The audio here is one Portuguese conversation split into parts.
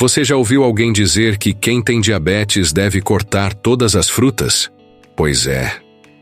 Você já ouviu alguém dizer que quem tem diabetes deve cortar todas as frutas? Pois é,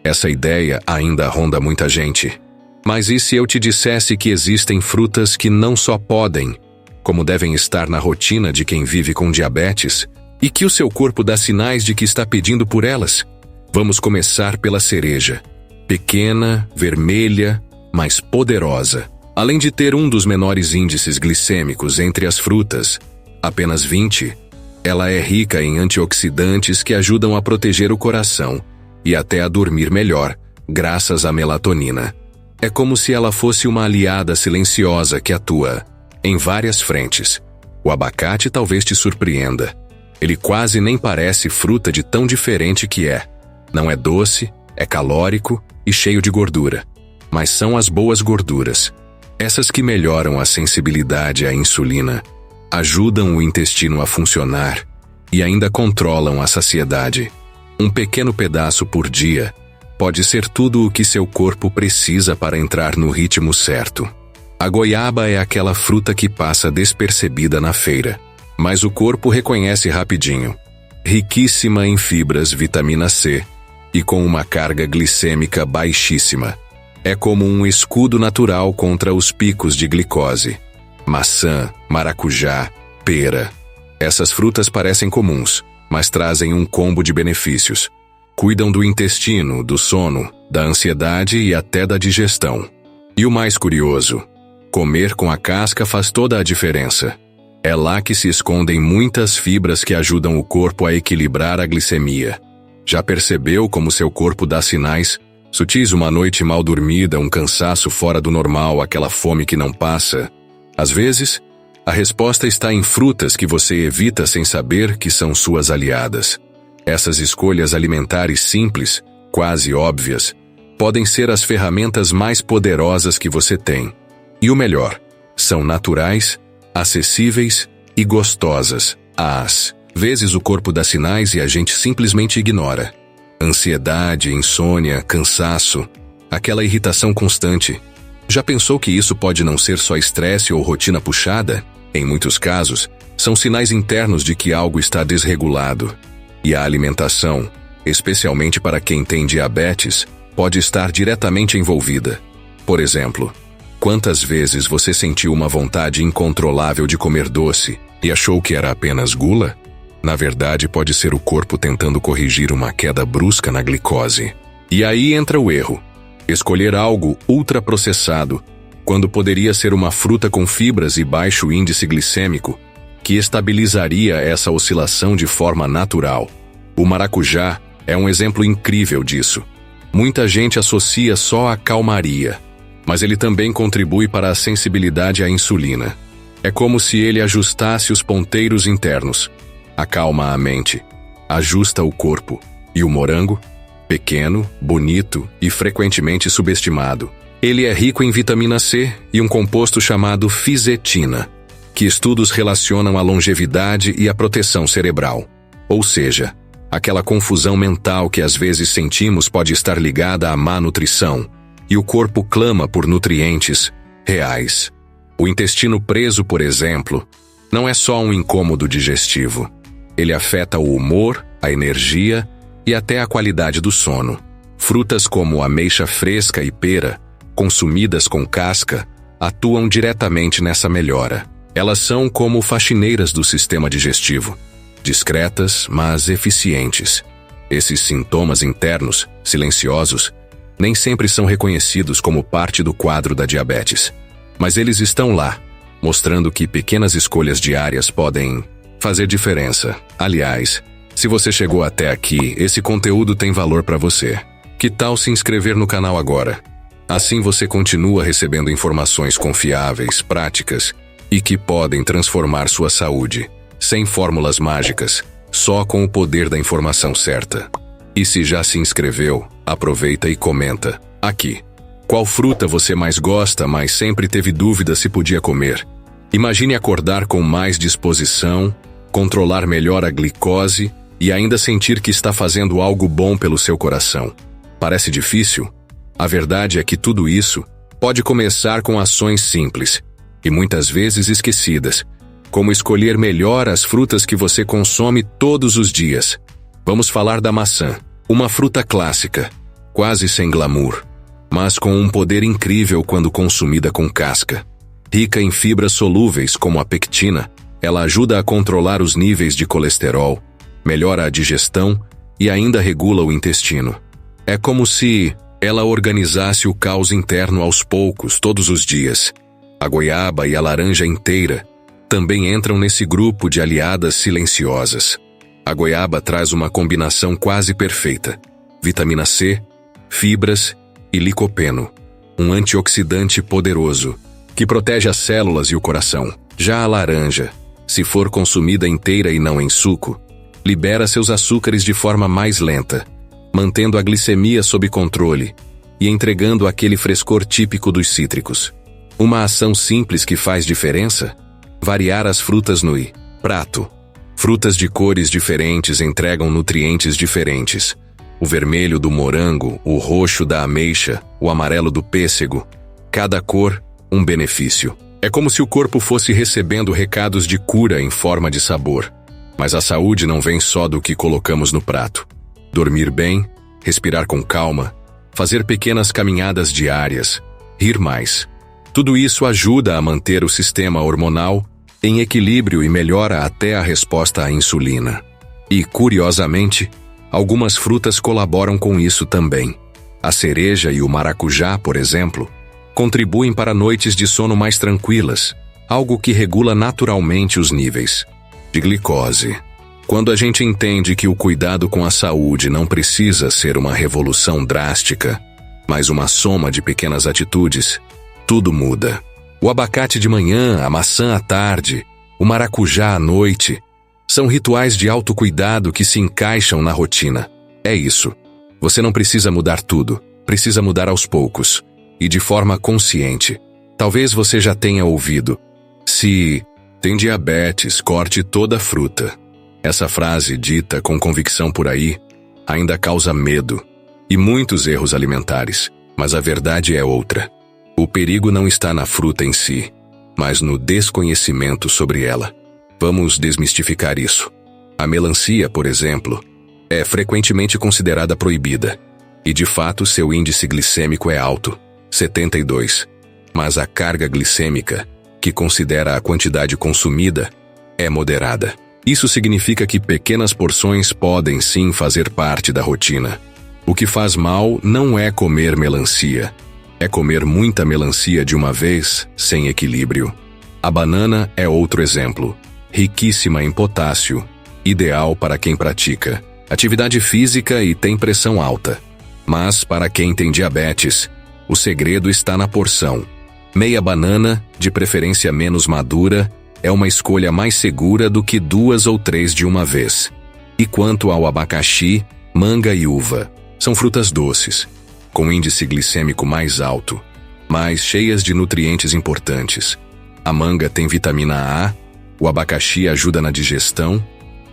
essa ideia ainda ronda muita gente. Mas e se eu te dissesse que existem frutas que não só podem, como devem estar na rotina de quem vive com diabetes, e que o seu corpo dá sinais de que está pedindo por elas? Vamos começar pela cereja. Pequena, vermelha, mas poderosa. Além de ter um dos menores índices glicêmicos entre as frutas, apenas 20, ela é rica em antioxidantes que ajudam a proteger o coração e até a dormir melhor, graças à melatonina. É como se ela fosse uma aliada silenciosa que atua em várias frentes. O abacate talvez te surpreenda. Ele quase nem parece fruta de tão diferente que é. Não é doce, é calórico e cheio de gordura. Mas são as boas gorduras. Essas que melhoram a sensibilidade à insulina, ajudam o intestino a funcionar e ainda controlam a saciedade. Um pequeno pedaço por dia pode ser tudo o que seu corpo precisa para entrar no ritmo certo. A goiaba é aquela fruta que passa despercebida na feira, mas o corpo reconhece rapidinho. Riquíssima em fibras vitamina C e com uma carga glicêmica baixíssima. É como um escudo natural contra os picos de glicose. Maçã, maracujá, pera. Essas frutas parecem comuns, mas trazem um combo de benefícios. Cuidam do intestino, do sono, da ansiedade e até da digestão. E o mais curioso, comer com a casca faz toda a diferença. É lá que se escondem muitas fibras que ajudam o corpo a equilibrar a glicemia. Já percebeu como seu corpo dá sinais sutis? Uma noite mal dormida, um cansaço fora do normal, aquela fome que não passa? Às vezes, a resposta está em frutas que você evita sem saber que são suas aliadas. Essas escolhas alimentares simples, quase óbvias, podem ser as ferramentas mais poderosas que você tem. E o melhor, são naturais, acessíveis e gostosas. Às vezes o corpo dá sinais e a gente simplesmente ignora. Ansiedade, insônia, cansaço, aquela irritação constante. Já pensou que isso pode não ser só estresse ou rotina puxada? Em muitos casos, são sinais internos de que algo está desregulado. E a alimentação, especialmente para quem tem diabetes, pode estar diretamente envolvida. Por exemplo, quantas vezes você sentiu uma vontade incontrolável de comer doce e achou que era apenas gula? Na verdade, pode ser o corpo tentando corrigir uma queda brusca na glicose. E aí entra o erro. Escolher algo ultraprocessado, quando poderia ser uma fruta com fibras e baixo índice glicêmico, que estabilizaria essa oscilação de forma natural. O maracujá é um exemplo incrível disso. Muita gente associa só a calmaria, mas ele também contribui para a sensibilidade à insulina. É como se ele ajustasse os ponteiros internos. Acalma a mente, ajusta o corpo. E o morango? Pequeno, bonito e frequentemente subestimado. Ele é rico em vitamina C e um composto chamado fisetina, que estudos relacionam a longevidade e a proteção cerebral. Ou seja, aquela confusão mental que às vezes sentimos pode estar ligada à má nutrição, e o corpo clama por nutrientes reais. O intestino preso, por exemplo, não é só um incômodo digestivo. Ele afeta o humor, a energia e até a qualidade do sono. Frutas como ameixa fresca e pera, consumidas com casca, atuam diretamente nessa melhora. Elas são como faxineiras do sistema digestivo, discretas, mas eficientes. Esses sintomas internos, silenciosos, nem sempre são reconhecidos como parte do quadro da diabetes. Mas eles estão lá, mostrando que pequenas escolhas diárias podem fazer diferença. Aliás, se você chegou até aqui, esse conteúdo tem valor para você. Que tal se inscrever no canal agora? Assim você continua recebendo informações confiáveis, práticas e que podem transformar sua saúde, sem fórmulas mágicas, só com o poder da informação certa. E se já se inscreveu, aproveita e comenta aqui. Qual fruta você mais gosta, mas sempre teve dúvida se podia comer? Imagine acordar com mais disposição, controlar melhor a glicose e ainda sentir que está fazendo algo bom pelo seu coração. Parece difícil? A verdade é que tudo isso pode começar com ações simples e muitas vezes esquecidas, Como escolher melhor as frutas que você consome todos os dias. Vamos falar da maçã, uma fruta clássica, quase sem glamour, mas com um poder incrível quando consumida com casca. Rica em fibras solúveis como a pectina, ela ajuda a controlar os níveis de colesterol, melhora a digestão e ainda regula o intestino. É como se ela organizasse o caos interno aos poucos, todos os dias. A goiaba e a laranja inteira também entram nesse grupo de aliadas silenciosas. A goiaba traz uma combinação quase perfeita: vitamina C, fibras e licopeno, um antioxidante poderoso, que protege as células e o coração. Já a laranja, se for consumida inteira e não em suco, libera seus açúcares de forma mais lenta, mantendo a glicemia sob controle e entregando aquele frescor típico dos cítricos. Uma ação simples que faz diferença? Variar as frutas no prato. Frutas de cores diferentes entregam nutrientes diferentes. O vermelho do morango, o roxo da ameixa, o amarelo do pêssego. Cada cor, um benefício. É como se o corpo fosse recebendo recados de cura em forma de sabor. Mas a saúde não vem só do que colocamos no prato. Dormir bem, respirar com calma, fazer pequenas caminhadas diárias, rir mais. Tudo isso ajuda a manter o sistema hormonal em equilíbrio e melhora até a resposta à insulina. E, curiosamente, algumas frutas colaboram com isso também. A cereja e o maracujá, por exemplo, contribuem para noites de sono mais tranquilas, algo que regula naturalmente os níveis de glicose. Quando a gente entende que o cuidado com a saúde não precisa ser uma revolução drástica, mas uma soma de pequenas atitudes, tudo muda. O abacate de manhã, a maçã à tarde, o maracujá à noite, são rituais de autocuidado que se encaixam na rotina. É isso. Você não precisa mudar tudo, precisa mudar aos poucos, e de forma consciente. Talvez você já tenha ouvido: se tem diabetes, corte toda a fruta. Essa frase, dita com convicção por aí, ainda causa medo e muitos erros alimentares, mas a verdade é outra. O perigo não está na fruta em si, mas no desconhecimento sobre ela. Vamos desmistificar isso. A melancia, por exemplo, é frequentemente considerada proibida, e de fato seu índice glicêmico é alto, 72. Mas a carga glicêmica, que considera a quantidade consumida, é moderada. Isso significa que pequenas porções podem sim fazer parte da rotina. O que faz mal não é comer melancia, é comer muita melancia de uma vez, sem equilíbrio. A banana é outro exemplo, riquíssima em potássio, ideal para quem pratica atividade física e tem pressão alta. Mas para quem tem diabetes, o segredo está na porção. Meia banana, de preferência menos madura, é uma escolha mais segura do que 2 ou 3 de uma vez. E quanto ao abacaxi, manga e uva, são frutas doces, com índice glicêmico mais alto, mas cheias de nutrientes importantes. A manga tem vitamina A, o abacaxi ajuda na digestão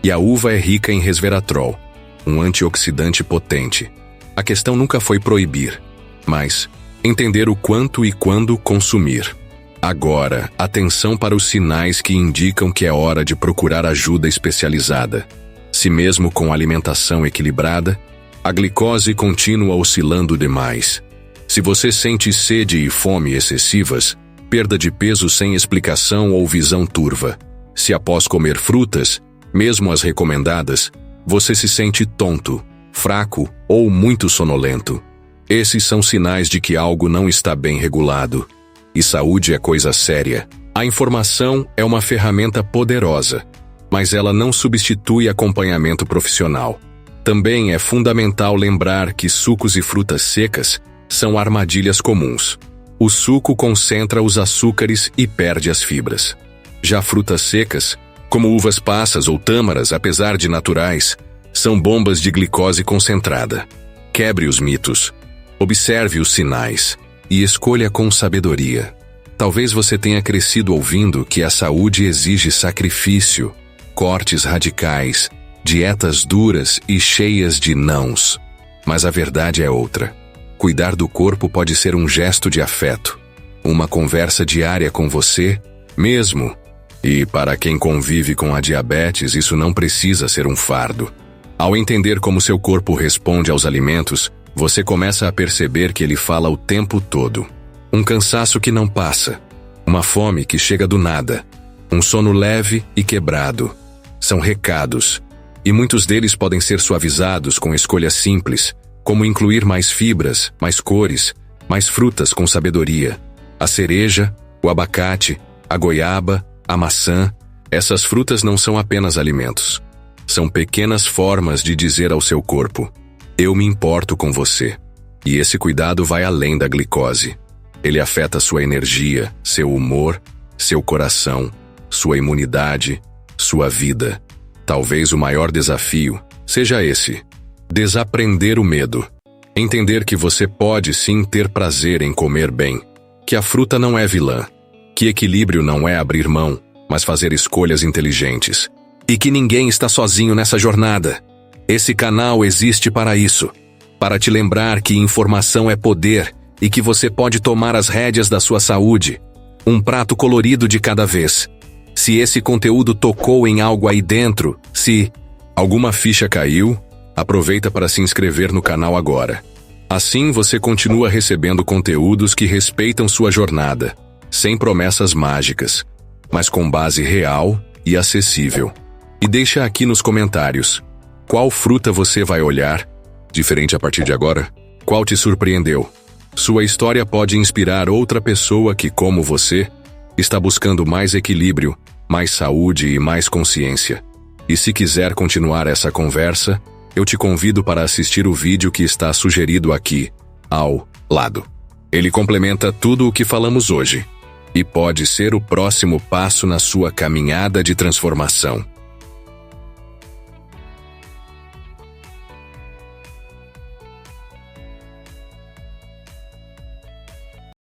e a uva é rica em resveratrol, um antioxidante potente. A questão nunca foi proibir, mas entender o quanto e quando consumir. Agora, atenção para os sinais que indicam que é hora de procurar ajuda especializada. Se mesmo com alimentação equilibrada, a glicose continua oscilando demais. Se você sente sede e fome excessivas, perda de peso sem explicação ou visão turva. Se após comer frutas, mesmo as recomendadas, você se sente tonto, fraco ou muito sonolento. Esses são sinais de que algo não está bem regulado. E saúde é coisa séria. A informação é uma ferramenta poderosa, mas ela não substitui acompanhamento profissional. Também é fundamental lembrar que sucos e frutas secas são armadilhas comuns. O suco concentra os açúcares e perde as fibras. Já frutas secas, como uvas passas ou tâmaras, apesar de naturais, são bombas de glicose concentrada. Quebre os mitos. Observe os sinais e escolha com sabedoria. Talvez você tenha crescido ouvindo que a saúde exige sacrifício, cortes radicais, dietas duras e cheias de nãos. Mas a verdade é outra. Cuidar do corpo pode ser um gesto de afeto, uma conversa diária com você mesmo, E para quem convive com a diabetes, isso não precisa ser um fardo. Ao entender como seu corpo responde aos alimentos, você começa a perceber que ele fala o tempo todo. Um cansaço que não passa, uma fome que chega do nada, um sono leve e quebrado. São recados, e muitos deles podem ser suavizados com escolhas simples, como incluir mais fibras, mais cores, mais frutas com sabedoria. A cereja, o abacate, a goiaba, a maçã, essas frutas não são apenas alimentos. São pequenas formas de dizer ao seu corpo: eu me importo com você. E esse cuidado vai além da glicose. Ele afeta sua energia, seu humor, seu coração, sua imunidade, sua vida. Talvez o maior desafio seja esse: desaprender o medo. Entender que você pode sim ter prazer em comer bem, que a fruta não é vilã, que equilíbrio não é abrir mão, mas fazer escolhas inteligentes. E que ninguém está sozinho nessa jornada. Esse canal existe para isso, para te lembrar que informação é poder e que você pode tomar as rédeas da sua saúde, um prato colorido de cada vez. Se esse conteúdo tocou em algo aí dentro, se alguma ficha caiu, aproveita para se inscrever no canal agora. Assim você continua recebendo conteúdos que respeitam sua jornada, sem promessas mágicas, mas com base real e acessível. E deixa aqui nos comentários: qual fruta você vai olhar, diferente a partir de agora? Qual te surpreendeu? Sua história pode inspirar outra pessoa que, como você, está buscando mais equilíbrio, mais saúde e mais consciência. E se quiser continuar essa conversa, eu te convido para assistir o vídeo que está sugerido aqui, ao lado. Ele complementa tudo o que falamos hoje, e pode ser o próximo passo na sua caminhada de transformação.